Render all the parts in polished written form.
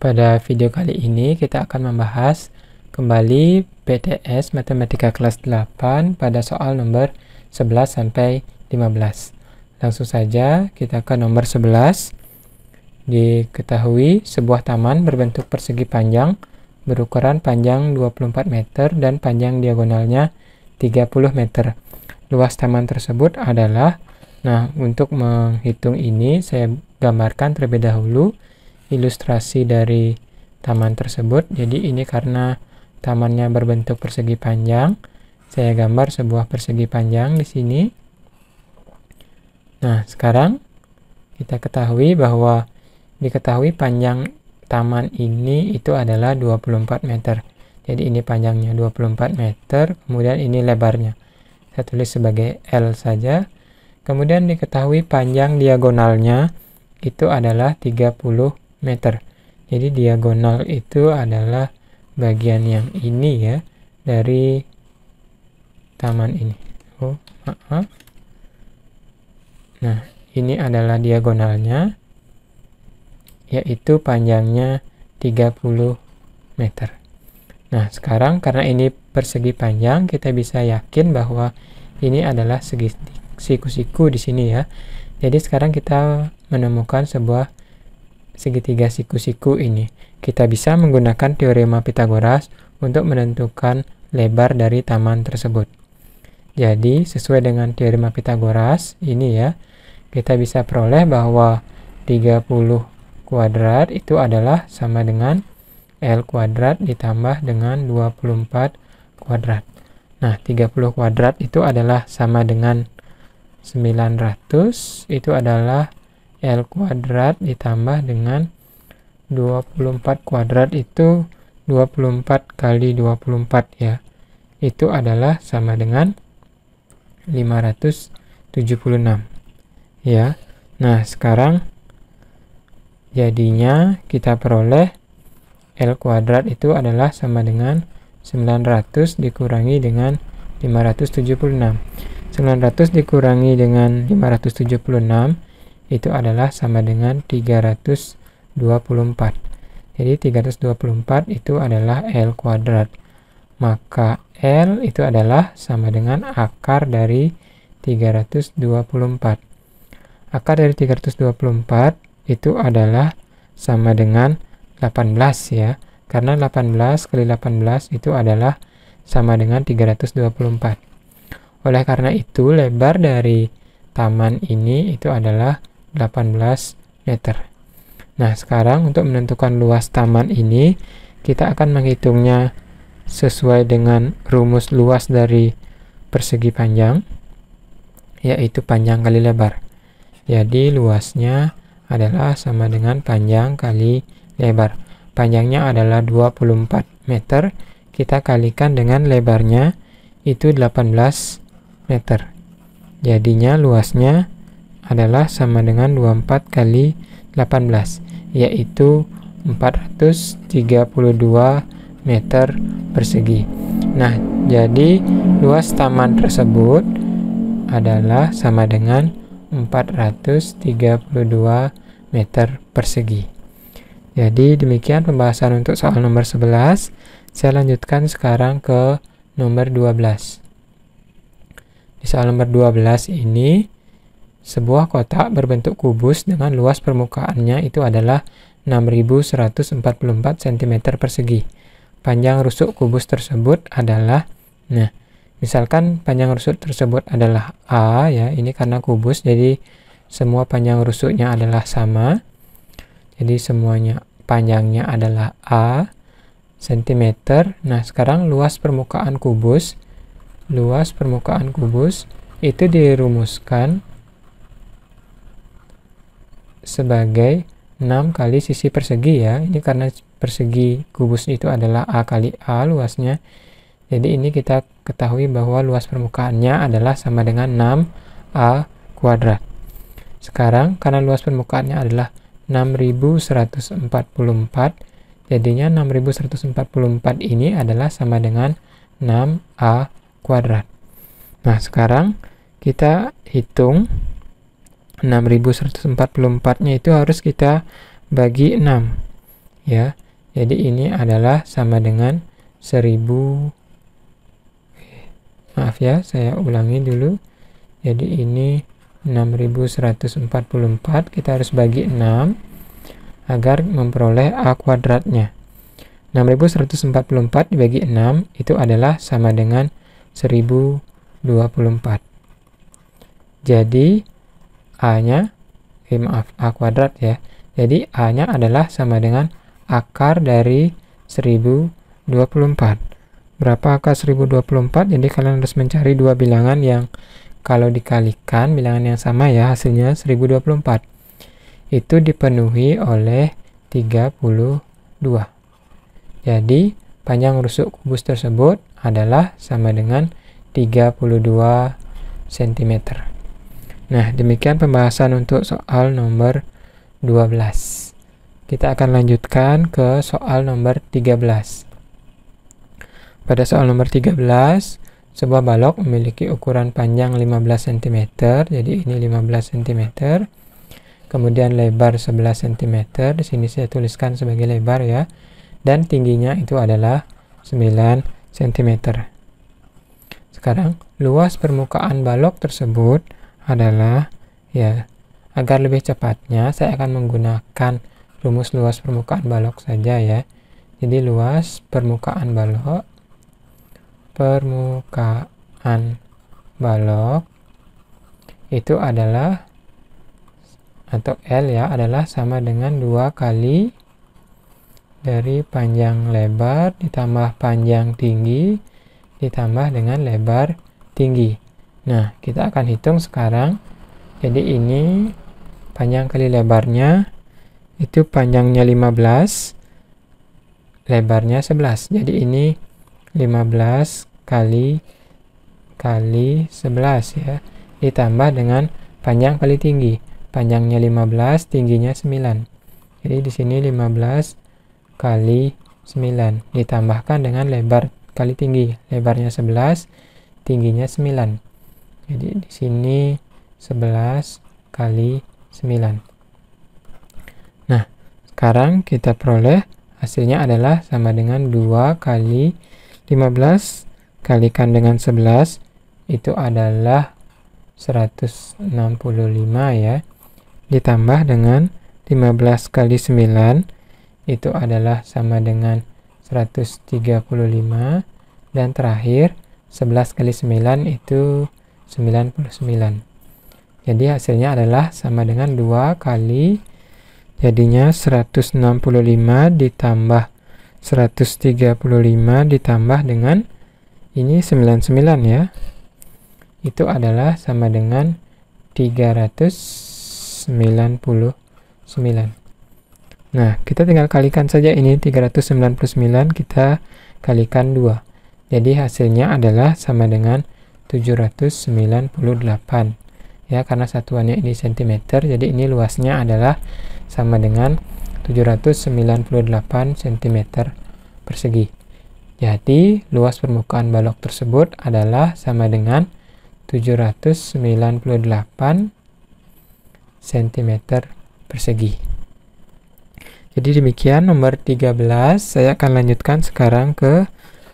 Pada video kali ini kita akan membahas kembali PTS Matematika kelas 8 pada soal nomor 11 sampai 15. Langsung saja kita ke nomor 11. Diketahui sebuah taman berbentuk persegi panjang berukuran panjang 24 meter dan panjang diagonalnya 30 meter. Luas taman tersebut adalah, untuk menghitung ini saya gambarkan terlebih dahulu ilustrasi dari taman tersebut. Jadi ini karena tamannya berbentuk persegi panjang, saya gambar sebuah persegi panjang di sini. Nah, sekarang kita ketahui bahwa panjang taman ini itu adalah 24 meter. Jadi ini panjangnya 24 meter, kemudian ini lebarnya. Saya tulis sebagai L saja. Kemudian diketahui panjang diagonalnya itu adalah 30 meter. Jadi diagonal itu adalah bagian yang ini ya, dari taman ini. Nah, ini adalah diagonalnya, yaitu panjangnya 30 meter. Nah, sekarang karena ini persegi panjang, kita bisa yakin bahwa ini adalah siku-siku di sini ya. Jadi sekarang kita menemukan sebuah segitiga siku-siku ini. Kita bisa menggunakan teorema Pythagoras untuk menentukan lebar dari taman tersebut. Jadi sesuai dengan teorema Pythagoras ini ya, kita bisa peroleh bahwa 30 kuadrat itu adalah sama dengan L kuadrat ditambah dengan 24 kuadrat. Nah, 30 kuadrat itu adalah sama dengan 900, itu adalah L kuadrat ditambah dengan 24 kuadrat itu 24 kali 24 ya. Itu adalah sama dengan 576 ya. Nah, sekarang jadinya kita peroleh L kuadrat itu adalah sama dengan 900 dikurangi dengan 576. 900 dikurangi dengan 576 itu adalah sama dengan 324. Jadi 324 itu adalah L kuadrat. Maka L itu adalah sama dengan akar dari 324. Akar dari 324 itu adalah sama dengan 18 ya. Karena 18 kali 18 itu adalah sama dengan 324. Oleh karena itu, lebar dari taman ini itu adalah 18 meter. Nah, sekarang untuk menentukan luas taman ini, kita akan menghitungnya sesuai dengan rumus luas dari persegi panjang, yaitu panjang kali lebar. Jadi, luasnya adalah sama dengan panjang kali lebar. Panjangnya adalah 24 meter, kita kalikan dengan lebarnya itu 18 meter. Jadinya luasnya adalah sama dengan 24 kali 18, yaitu 432 meter persegi. Nah, jadi luas taman tersebut adalah sama dengan 432 meter persegi. Jadi demikian pembahasan untuk soal nomor 11. Saya lanjutkan sekarang ke nomor 12. Di soal nomor 12 ini, sebuah kotak berbentuk kubus dengan luas permukaannya itu adalah 6144 cm persegi. Panjang rusuk kubus tersebut adalah, misalkan panjang rusuk tersebut adalah A ya, ini karena kubus jadi semua panjang rusuknya adalah sama. Jadi semuanya panjangnya adalah A cm. Nah, sekarang luas permukaan kubus itu dirumuskan sebagai 6 kali sisi persegi ya. Ini karena persegi kubus itu adalah A kali A luasnya. Jadi ini kita ketahui bahwa luas permukaannya adalah sama dengan 6A kuadrat. Sekarang karena luas permukaannya adalah 6144, jadinya 6144 ini adalah sama dengan 6A kuadrat. Nah, sekarang kita hitung 6144-nya itu harus kita bagi 6. ya. Jadi ini adalah sama dengan 1000. Maaf ya, saya ulangi dulu. Jadi ini 6144, kita harus bagi 6 agar memperoleh A kuadratnya. 6144 dibagi 6 itu adalah sama dengan 1024. Jadi A-nya, A kuadrat ya. Jadi A-nya adalah sama dengan akar dari 1024. Berapa akar 1024? Jadi kalian harus mencari dua bilangan yang kalau dikalikan bilangan yang sama ya, hasilnya 1024. Itu dipenuhi oleh 32. Jadi panjang rusuk kubus tersebut adalah sama dengan 32 cm. Nah, demikian pembahasan untuk soal nomor 12. Kita akan lanjutkan ke soal nomor 13. Pada soal nomor 13, sebuah balok memiliki ukuran panjang 15 cm, jadi ini 15 cm. Kemudian lebar 11 cm, di sini saya tuliskan sebagai lebar ya. Dan tingginya itu adalah 9 cm. Sekarang, luas permukaan balok tersebut adalah, ya, agar lebih cepatnya saya akan menggunakan rumus luas permukaan balok saja ya. Jadi luas permukaan balok itu adalah, atau L ya, adalah sama dengan 2 kali dari panjang lebar ditambah panjang tinggi ditambah dengan lebar tinggi. Nah, kita akan hitung sekarang. Jadi ini panjang kali lebarnya, itu panjangnya 15, lebarnya 11. Jadi ini 15 kali 11 ya, ditambah dengan panjang kali tinggi. Panjangnya 15, tingginya 9. Jadi di sini 15 kali 9 ditambahkan dengan lebar kali tinggi. Lebarnya 11, tingginya 9. Jadi di sini 11 kali 9. Nah, sekarang kita peroleh hasilnya adalah sama dengan 2 kali 15 kalikan dengan 11, itu adalah 165 ya. Ditambah dengan 15 kali 9, itu adalah sama dengan 135. Dan terakhir, 11 kali 9 itu 99. Jadi hasilnya adalah sama dengan 2 kali, jadinya 165 ditambah 135 ditambah dengan ini 99 ya. Itu adalah sama dengan 399. Nah, kita tinggal kalikan saja ini 399, kita kalikan 2. Jadi hasilnya adalah sama dengan 798. Ya, karena satuannya ini cm, jadi ini luasnya adalah sama dengan 798 cm persegi. Jadi luas permukaan balok tersebut adalah sama dengan 798 cm persegi. Jadi demikian nomor 13. Saya akan lanjutkan sekarang ke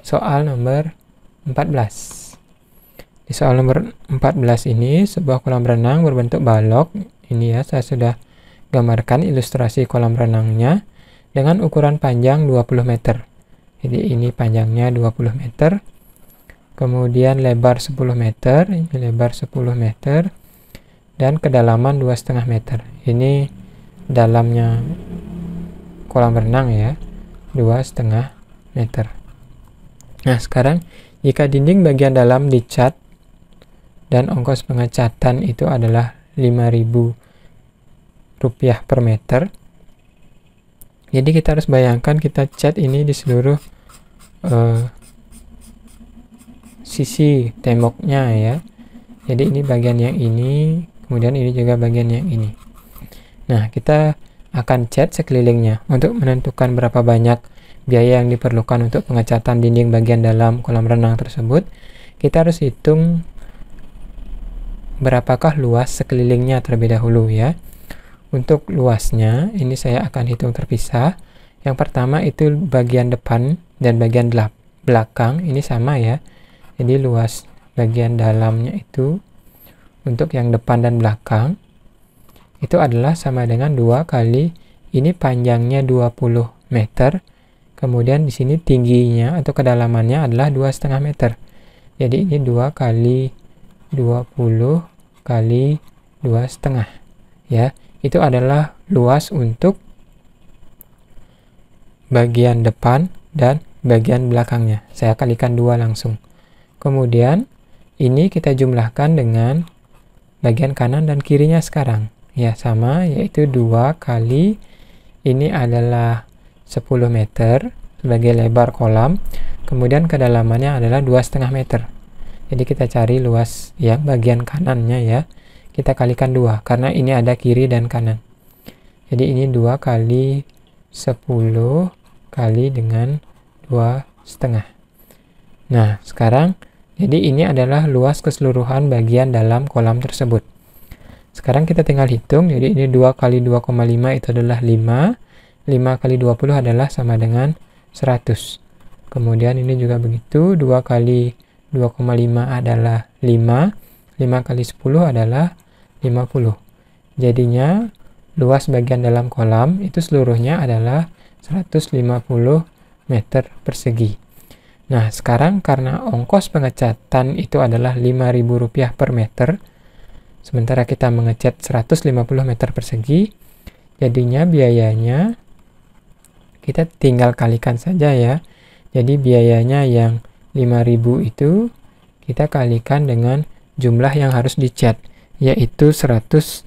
soal nomor 14. Di soal nomor 14 ini, sebuah kolam renang berbentuk balok. Ini ya, saya sudah gambarkan ilustrasi kolam renangnya dengan ukuran panjang 20 meter. Jadi ini panjangnya 20 meter. Kemudian lebar 10 meter, ini lebar 10 meter. Dan kedalaman 2,5 meter. Ini dalamnya kolam renang ya, 2,5 meter. Nah, sekarang jika dinding bagian dalam dicat dan ongkos pengecatan itu adalah Rp5.000 per meter. Jadi kita harus bayangkan kita cat ini di seluruh sisi temboknya ya. Jadi ini bagian yang ini, kemudian ini juga bagian yang ini. Nah, kita akan cat sekelilingnya. Untuk menentukan berapa banyak biaya yang diperlukan untuk pengecatan dinding bagian dalam kolam renang tersebut, kita harus hitung berapakah luas sekelilingnya terlebih dahulu ya. Untuk luasnya ini saya akan hitung terpisah. Yang pertama itu bagian depan dan bagian belakang, ini sama ya. Jadi luas bagian dalamnya itu untuk yang depan dan belakang itu adalah sama dengan 2 kali ini panjangnya 20 meter. Kemudian di sini tingginya atau kedalamannya adalah 2,5 meter. Jadi ini 2 kali 20 kali 2,5 ya. Itu adalah luas untuk bagian depan dan bagian belakangnya. Saya kalikan 2 langsung. Kemudian ini kita jumlahkan dengan bagian kanan dan kirinya sekarang. Ya sama, yaitu 2 kali ini adalah 10 meter sebagai lebar kolam. Kemudian kedalamannya adalah 2,5 meter. Jadi kita cari luas yang bagian kanannya ya. Kita kalikan 2 karena ini ada kiri dan kanan. Jadi ini 2 kali 10 kali dengan 2,5. Nah, sekarang jadi ini adalah luas keseluruhan bagian dalam kolam tersebut. Sekarang kita tinggal hitung. Jadi ini 2 kali 2,5 itu adalah 5. 5 kali 20 adalah sama dengan 100. Kemudian ini juga begitu. 2 kali 2,5 adalah 5. 5 kali 10 adalah 50. Jadinya luas bagian dalam kolam itu seluruhnya adalah 150 meter persegi. Nah, sekarang karena ongkos pengecatan itu adalah Rp5.000 per meter, sementara kita mengecat 150 meter persegi, jadinya biayanya kita tinggal kalikan saja ya. Jadi biayanya yang 5.000 itu kita kalikan dengan jumlah yang harus dicat, yaitu 150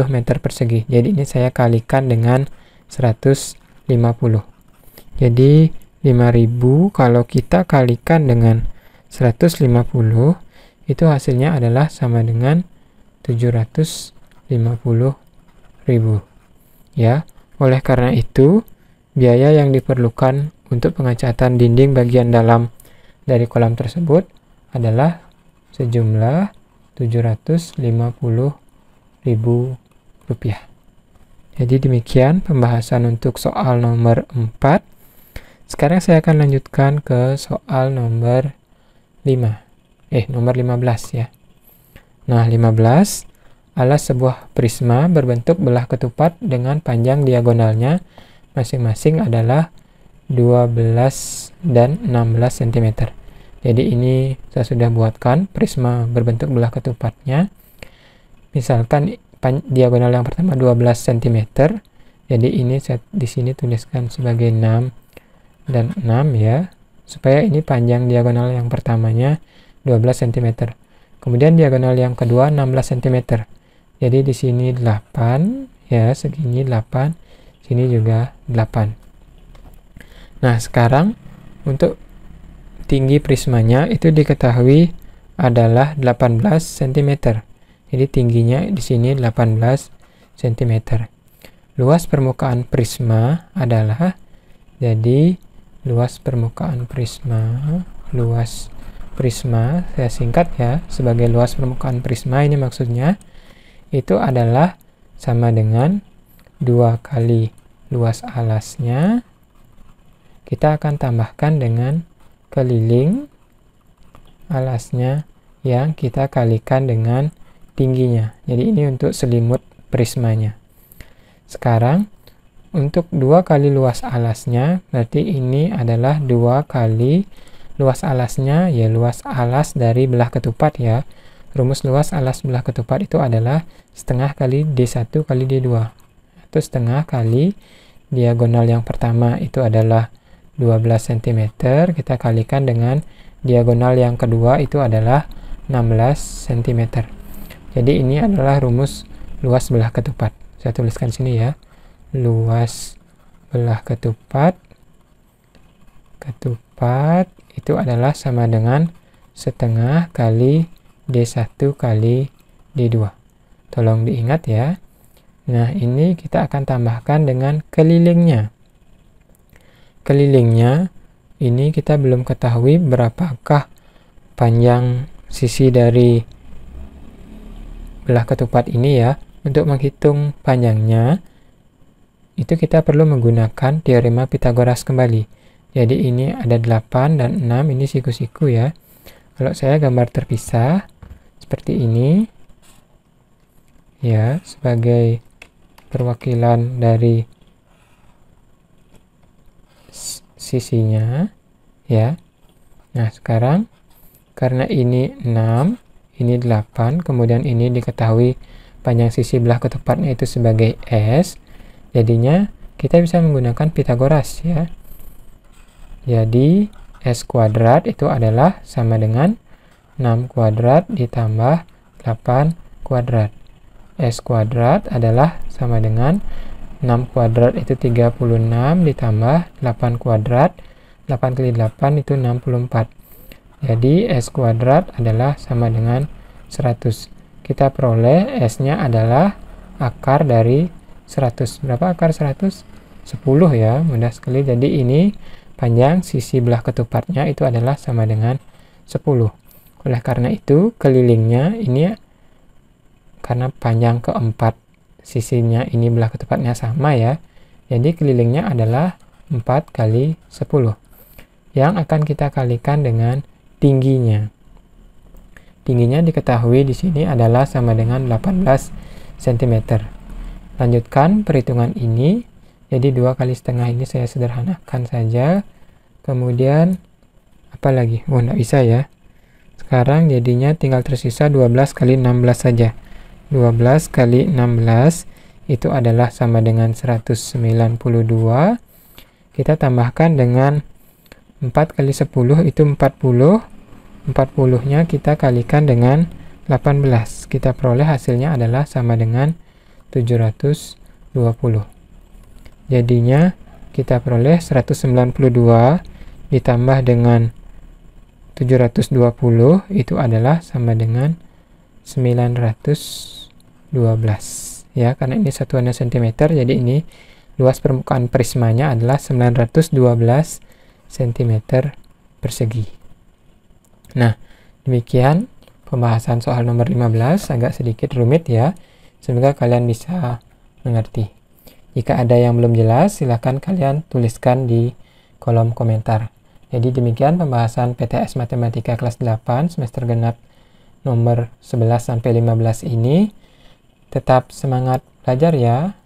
meter persegi. Jadi ini saya kalikan dengan 150. Jadi 5.000 kalau kita kalikan dengan 150 itu hasilnya adalah sama dengan 750.000 ya. Oleh karena itu biaya yang diperlukan untuk pengecatan dinding bagian dalam dari kolam tersebut adalah sejumlah Rp750.000. Jadi demikian pembahasan untuk soal nomor 4. Sekarang saya akan lanjutkan ke soal nomor 15 ya. Nah, 15. Alas sebuah prisma berbentuk belah ketupat dengan panjang diagonalnya masing-masing adalah 12 dan 16 cm. Jadi ini saya sudah buatkan prisma berbentuk belah ketupatnya. Misalkan diagonal yang pertama 12 cm. Jadi ini saya di sini tuliskan sebagai 6 dan 6 ya. Supaya ini panjang diagonal yang pertamanya 12 cm. Kemudian diagonal yang kedua 16 cm. Jadi di sini 8 ya, segini 8, sini juga 8. Nah, sekarang untuk tinggi prismanya itu diketahui adalah 18 cm. Jadi tingginya di sini 18 cm. Luas permukaan prisma adalah, jadi luas permukaan prisma, saya singkat ya sebagai luas permukaan prisma, ini maksudnya itu adalah sama dengan 2 kali luas alasnya. Kita akan tambahkan dengan keliling alasnya yang kita kalikan dengan tingginya. Jadi ini untuk selimut prismanya. Sekarang untuk 2 kali luas alasnya, berarti ini adalah 2 kali luas alasnya, ya luas alas dari belah ketupat ya. Rumus luas alas belah ketupat itu adalah setengah kali D1 kali D2. Atau setengah kali diagonal yang pertama itu adalah 12 cm, kita kalikan dengan diagonal yang kedua itu adalah 16 cm. Jadi ini adalah rumus luas belah ketupat. Saya tuliskan sini ya. Luas belah ketupat itu adalah sama dengan setengah kali D1 kali D2. Tolong diingat ya. Nah, ini kita akan tambahkan dengan kelilingnya. Kelilingnya ini kita belum ketahui berapakah panjang sisi dari belah ketupat ini ya. Untuk menghitung panjangnya itu kita perlu menggunakan teorema Pythagoras kembali. Jadi ini ada 8 dan 6, ini siku-siku ya. Kalau saya gambar terpisah seperti ini ya, sebagai perwakilan dari sisinya ya. Nah, sekarang karena ini 6, ini 8, kemudian ini diketahui panjang sisi belah ketupatnya itu sebagai S, jadinya kita bisa menggunakan Pythagoras ya. Jadi S kuadrat itu adalah sama dengan 6 kuadrat ditambah 8 kuadrat. S kuadrat adalah sama dengan 6 kuadrat itu 36 ditambah 8 kuadrat. 8 kali 8 itu 64. Jadi S kuadrat adalah sama dengan 100. Kita peroleh S-nya adalah akar dari 100. Berapa akar 100? 10 ya, mudah sekali. Jadi ini panjang sisi belah ketupatnya itu adalah sama dengan 10. Oleh karena itu, kelilingnya ini karena panjang keempat sisinya ini belah ketupatnya sama ya. Jadi kelilingnya adalah 4 kali 10. Yang akan kita kalikan dengan tingginya. Tingginya diketahui di sini adalah sama dengan 18 cm. Lanjutkan perhitungan ini. Jadi 2 kali setengah ini saya sederhanakan saja. Kemudian apa lagi? Oh, nggak bisa ya. Sekarang jadinya tinggal tersisa 12 kali 16 saja. 12 kali 16 itu adalah sama dengan 192. Kita tambahkan dengan 4 kali 10 itu 40. 40-nya kita kalikan dengan 18. Kita peroleh hasilnya adalah sama dengan 720. Jadinya kita peroleh 192 ditambah dengan 720 itu adalah sama dengan 912 ya, karena ini satuannya cm, jadi ini luas permukaan prismanya adalah 912 cm persegi. Nah, demikian pembahasan soal nomor 15, agak sedikit rumit ya, semoga kalian bisa mengerti. Jika ada yang belum jelas, silahkan kalian tuliskan di kolom komentar. Jadi demikian pembahasan PTS Matematika kelas 8 semester genap nomor 11-15 ini. Tetap semangat belajar ya.